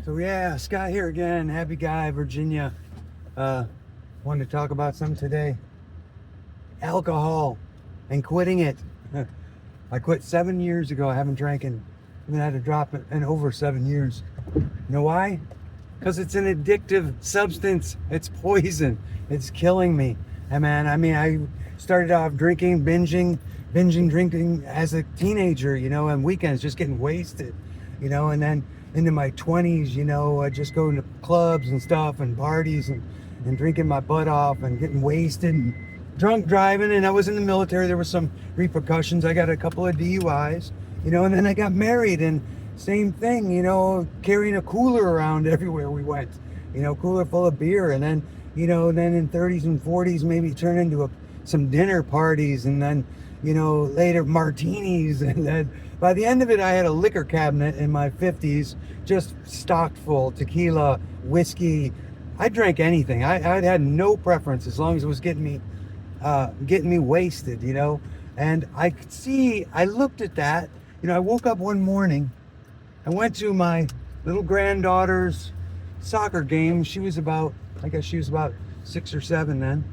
So yeah, Scott here again. Happy guy, Virginia. Uh, Wanted to talk about something today. Alcohol and quitting it. I quit 7 years ago. I haven't drank in, even had to drop it in over 7 years. You know why? Because it's an addictive substance. It's poison. It's killing me. And man, I mean, I started off binging drinking as a teenager, and weekends just getting wasted, and then into my 20s, I just going to clubs and stuff and parties and drinking my butt off and getting wasted and drunk driving. And I was in the military. There were some repercussions. I got a couple of DUIs, and then I got married and same thing, carrying a cooler around everywhere we went, cooler full of beer. And then, then in 30s and 40s, maybe turn into some dinner parties, and then, later martinis. And then by the end of it, I had a liquor cabinet in my 50s, just stocked full, tequila, whiskey. I drank anything. I had no preference as long as it was getting me wasted, and I looked at that, I woke up one morning. I went to my little granddaughter's soccer game. I guess she was about 6 or 7 then.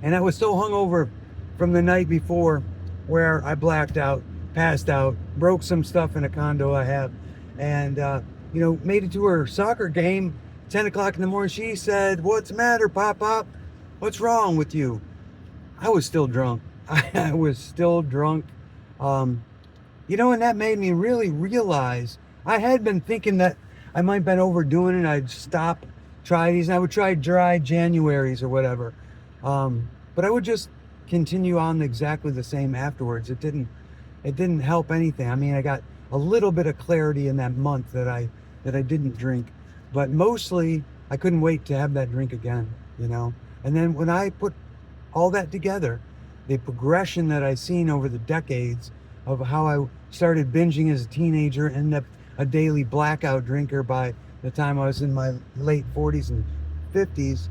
And I was so hungover from the night before where I blacked out, passed out, broke some stuff in a condo I have, and, made it to her soccer game, 10 o'clock in the morning. She said, "What's the matter, Pop? What's wrong with you?" I was still drunk. I was still drunk. And that made me really realize I had been thinking that I might have been overdoing it. I'd try these, and I would try dry Januaries or whatever. But I would just continue on exactly the same afterwards. It didn't help anything. I mean, I got a little bit of clarity in that month that I didn't drink, but mostly I couldn't wait to have that drink again, And then when I put all that together, the progression that I've seen over the decades of how I started binging as a teenager, ended up a daily blackout drinker by the time I was in my late 40s and 50s,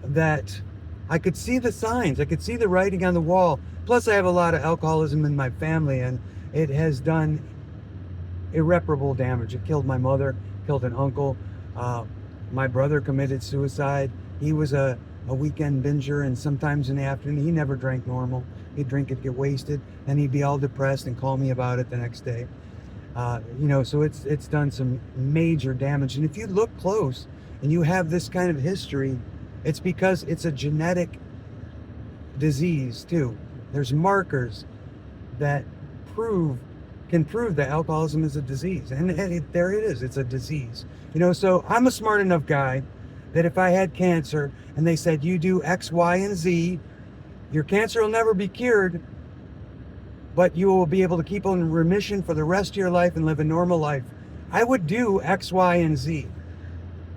that I could see the signs. I could see the writing on the wall. Plus, I have a lot of alcoholism in my family, and it has done irreparable damage. It killed my mother, killed an uncle. My brother committed suicide. He was a weekend binger, and sometimes in the afternoon, he never drank normal. He'd drink it, get wasted, and he'd be all depressed and call me about it the next day. So it's done some major damage. And if you look close and you have this kind of history, it's because it's a genetic disease too. There's markers that can prove that alcoholism is a disease. And there it is. It's a disease. So I'm a smart enough guy that if I had cancer and they said, you do X, Y, and Z, your cancer will never be cured, but you will be able to keep on remission for the rest of your life and live a normal life, I would do X, Y, and Z.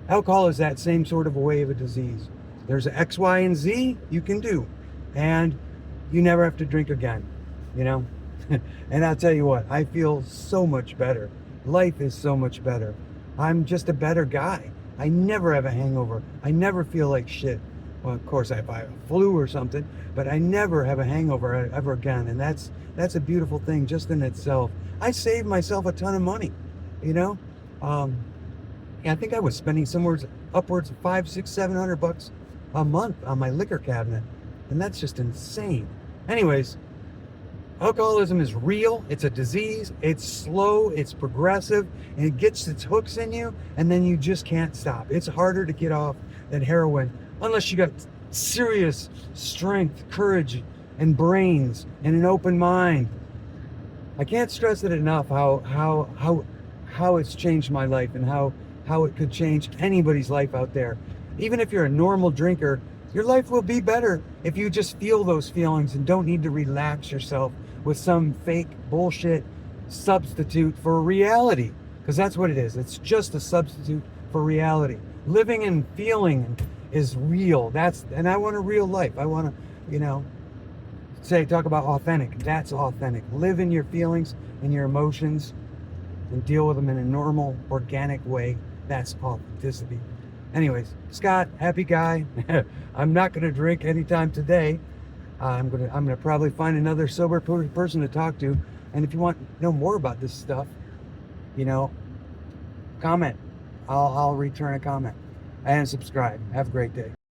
Alcohol is that same sort of a way of a disease. There's a X, Y, and Z you can do, and you never have to drink again, And I'll tell you what, I feel so much better. Life is so much better. I'm just a better guy. I never have a hangover. I never feel like shit. Well, of course, if I have a flu or something, but I never have a hangover ever again. And that's a beautiful thing just in itself. I saved myself a ton of money, I think I was spending somewhere upwards of $500, $600, $700 a month on my liquor cabinet. And that's just insane. Anyways, alcoholism is real. It's a disease. It's slow. It's progressive. And it gets its hooks in you. And then you just can't stop. It's harder to get off than heroin. Unless you got serious strength, courage, and brains, and an open mind. I can't stress it enough how it's changed my life, and how it could change anybody's life out there. Even if you're a normal drinker, your life will be better if you just feel those feelings and don't need to relax yourself with some fake bullshit substitute for reality. Because that's what it is. It's just a substitute for reality. Living and feeling is real. And I want a real life. I want to, talk about authentic. That's authentic. Live in your feelings and your emotions and deal with them in a normal, organic way. That's authenticity. Anyways, Scott, happy guy. I'm not going to drink anytime today. I'm gonna probably find another sober person to talk to. And if you want to know more about this stuff, comment. I'll return a comment and subscribe. Have a great day.